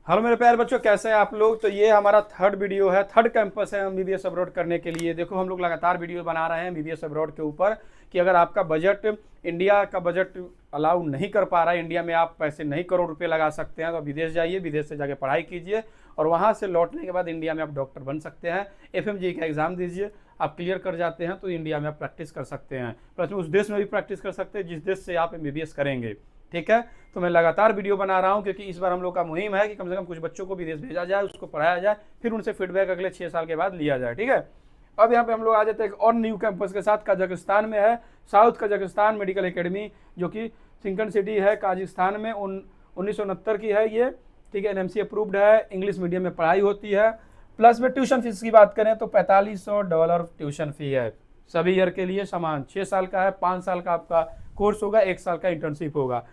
Hello मेरे प्यारे बच्चों, कैसे हैं आप लोग। तो ये हमारा थर्ड वीडियो है, थर्ड कैंपस है एमबीबीएस अब्रॉड करने के लिए। देखो हम लोग लगातार वीडियो बना रहे हैं एमबीबीएस अब्रॉड के ऊपर कि अगर आपका बजट, इंडिया का बजट अलाउ नहीं कर पा रहा है, इंडिया में आप पैसे नहीं करोड़ रुपए लगा सकते हैं, तो विदेश जाइए, विदेश से जाके पढ़ाई कीजिए और वहाँ से लौटने के बाद इंडिया में आप डॉक्टर बन सकते हैं। एफएमजी का एग्जाम दीजिए, आप क्लियर कर जाते हैं तो इंडिया में आप प्रैक्टिस कर सकते हैं, प्लस में उस देश में भी प्रैक्टिस कर सकते हैं जिस देश से आप एमबीबीएस करेंगे। ठीक है, तो मैं लगातार वीडियो बना रहा हूं क्योंकि इस बार हम लोग का मुहिम है कि कम से कम कुछ बच्चों को विदेश भेजा जाए, उसको पढ़ाया जाए, फिर उनसे फीडबैक अगले 6 साल के बाद लिया जाए। ठीक है, अब यहाँ पे हम लोग आ जाते हैं एक और न्यू कैंपस के साथ। कजाकिस्तान में है साउथ कजाकिस्तान मेडिकल एकेडमी, जो कि सिंकन सिटी है काजिस्तान में। 1969 की है ये। ठीक है, एनएमसी अप्रूव्ड है, इंग्लिश मीडियम में पढ़ाई होती है। प्लस में ट्यूशन फीस की बात करें तो $4500 ट्यूशन फी है सभी ईयर के लिए समान। 6 साल का है, 5 साल का आपका कोर्स होगा, 1 साल का इंटर्नशिप होगा।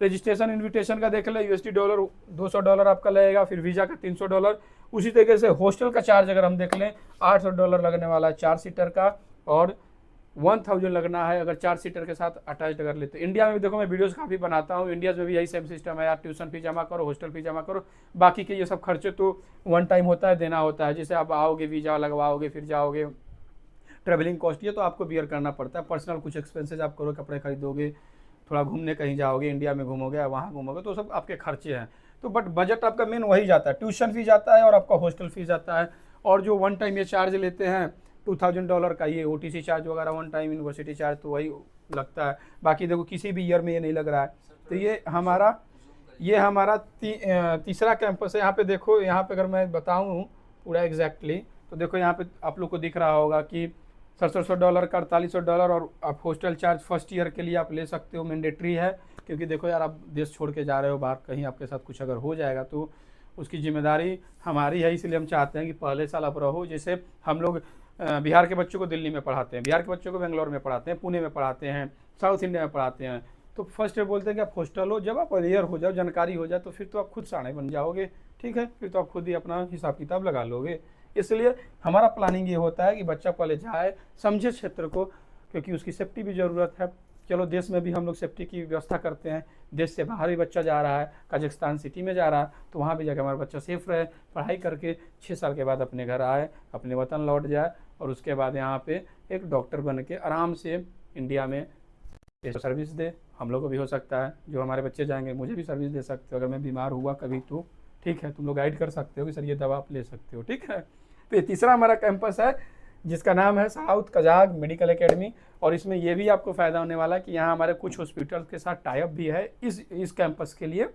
रजिस्ट्रेशन इन्विटेशन का देख ले, $200 $200 आपका लगेगा, फिर वीज़ा का $300। उसी तरीके से हॉस्टल का चार्ज अगर हम देख लें, $800 लगने वाला है 4 सीटर का, और 1000 लगना है अगर 4 सीटर के साथ अटैच अगर लेते। इंडिया में भी देखो मैं वीडियोस काफ़ी बनाता हूँ, इंडिया में भी यही सेम सिस्टम है यार, ट्यूशन फी जमा करो, हॉस्टल फी जमा करो, बाकी के ये सब खर्चे तो वन टाइम होता है, देना होता है। जैसे आप आओगे, वीज़ा लगवाओगे, फिर जाओगे, ट्रेवलिंग कॉस्ट ये तो आपको बियर करना पड़ता है। पर्सनल कुछ एक्सपेंसेस आप करो, कपड़े खरीदोगे, थोड़ा घूमने कहीं जाओगे, इंडिया में घूमोगे, वहाँ घूमोगे, तो सब आपके खर्चे हैं। तो बट बजट आपका मेन वही जाता है, ट्यूशन फी जाता है और आपका हॉस्टल फी जाता है। और जो वन टाइम ये चार्ज लेते हैं $2000 का, ये ओटीसी चार्ज वगैरह, वन टाइम यूनिवर्सिटी चार्ज, तो वही लगता है। बाकी देखो किसी भी ईयर में ये नहीं लग रहा है। तो ये हमारा तीसरा कैंपस है। यहाँ पे देखो, यहाँ पे अगर मैं बताऊँ पूरा एग्जैक्टली, तो देखो यहाँ पे आप लोग को दिख रहा होगा कि $700 का, $4800, और आप हॉस्टल चार्ज फर्स्ट ईयर के लिए आप ले सकते हो, मैंडेटरी है। क्योंकि देखो यार, आप देश छोड़ के जा रहे हो बाहर, कहीं आपके साथ कुछ अगर हो जाएगा तो उसकी जिम्मेदारी हमारी है, इसलिए हम चाहते हैं कि पहले साल आप रहो। जैसे हम लोग बिहार के बच्चों को दिल्ली में पढ़ाते हैं, बिहार के बच्चों को बेंगलोर में पढ़ाते हैं, पुणे में पढ़ाते हैं, साउथ इंडिया में पढ़ाते हैं। तो फर्स्ट ईयर बोलते हैं कि आप हॉस्टल हो, जब आप अवेयर हो जाओ, जानकारी हो जाए, तो फिर तो आप खुद साढ़े बन जाओगे। ठीक है, फिर तो आप खुद ही अपना हिसाब किताब लगा लोगे। इसलिए हमारा प्लानिंग ये होता है कि बच्चा पहले जाए, समझे क्षेत्र को, क्योंकि उसकी सेफ्टी भी ज़रूरत है। चलो देश में भी हम लोग सेफ्टी की व्यवस्था करते हैं, देश से बाहर भी बच्चा जा रहा है, कजाकिस्तान सिटी में जा रहा है, तो वहाँ भी जाकर हमारा बच्चा सेफ रहे, पढ़ाई करके 6 साल के बाद अपने घर आए, अपने वतन लौट जाए, और उसके बाद यहाँ पे एक डॉक्टर बन के आराम से इंडिया में सर्विस दे। हम लोग को भी हो सकता है, जो हमारे बच्चे जाएंगे मुझे भी सर्विस दे सकते हो अगर मैं बीमार हुआ कभी तो। ठीक है, तुम लोग गाइड कर सकते हो कि सर ये दवा आप ले सकते हो। ठीक है, तो ये तीसरा हमारा कैंपस है जिसका नाम है साउथ कजाक मेडिकल एकेडमी। और इसमें यह भी आपको फ़ायदा होने वाला है कि यहाँ हमारे कुछ हॉस्पिटल के साथ टाइप भी है इस कैंपस के लिए,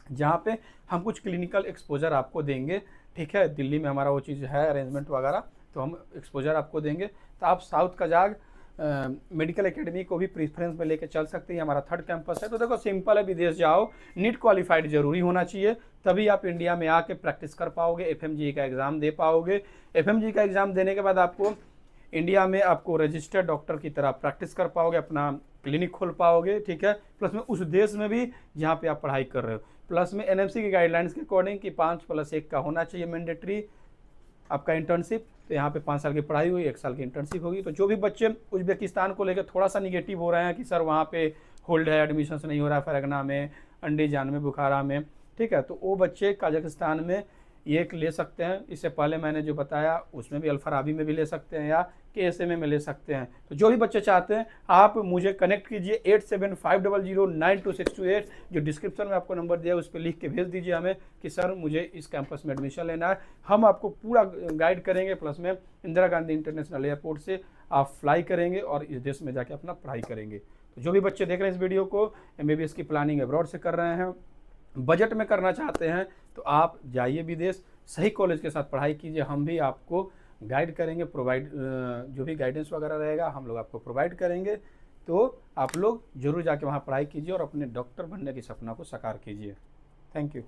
जहाँ पे हम कुछ क्लिनिकल एक्सपोजर आपको देंगे। ठीक है, दिल्ली में हमारा वो चीज़ है अरेंजमेंट वगैरह, तो हम एक्सपोजर आपको देंगे। तो आप साउथ कजाक मेडिकल एकेडमी को भी प्रीफरेंस में लेके चल सकते हैं। हमारा थर्ड कैंपस है। तो देखो सिंपल है, विदेश जाओ, नीट क्वालिफाइड जरूरी होना चाहिए, तभी आप इंडिया में आके प्रैक्टिस कर पाओगे, एफएमजी का एग्ज़ाम दे पाओगे। एफएमजी का एग्ज़ाम देने के बाद आपको इंडिया में आपको रजिस्टर्ड डॉक्टर की तरह प्रैक्टिस कर पाओगे, अपना क्लिनिक खोल पाओगे। ठीक है, प्लस में उस देश में भी जहाँ पे आप पढ़ाई कर रहे हो, प्लस में एनएमसी की गाइडलाइंस के अकॉर्डिंग कि 5+1 का होना चाहिए मैंडेटरी आपका इंटर्नशिप। तो यहाँ पे 5 साल की पढ़ाई हुई, 1 साल की इंटर्नशिप होगी। तो जो भी बच्चे उज्बेकिस्तान को लेकर थोड़ा सा निगेटिव हो रहे हैं कि सर वहाँ पे होल्ड है, एडमिशन नहीं हो रहा है, फरगना में, अंडीजान में, बुखारा में, ठीक है, तो वो बच्चे कजाकिस्तान में ये ले सकते हैं। इससे पहले मैंने जो बताया उसमें भी, अल्फराबी में भी ले सकते हैं, या केएसएम में ले सकते हैं। तो जो भी बच्चे चाहते हैं आप मुझे कनेक्ट कीजिए 8750092628, जो डिस्क्रिप्शन में आपको नंबर दिया है उस पर लिख के भेज दीजिए हमें कि सर मुझे इस कैंपस में एडमिशन लेना है। हम आपको पूरा गाइड करेंगे, प्लस में इंदिरा गांधी इंटरनेशनल एयरपोर्ट से आप फ्लाई करेंगे और इस देश में जाके अपना पढ़ाई करेंगे। तो जो भी बच्चे देख रहे हैं इस वीडियो को, एमबीबीएस की प्लानिंग अब्रॉड से कर रहे हैं, बजट में करना चाहते हैं, तो आप जाइए विदेश, सही कॉलेज के साथ पढ़ाई कीजिए। हम भी आपको गाइड करेंगे, प्रोवाइड जो भी गाइडेंस वगैरह रहेगा हम लोग आपको प्रोवाइड करेंगे। तो आप लोग जरूर जाके वहाँ पढ़ाई कीजिए और अपने डॉक्टर बनने के सपना को साकार कीजिए। Thank you.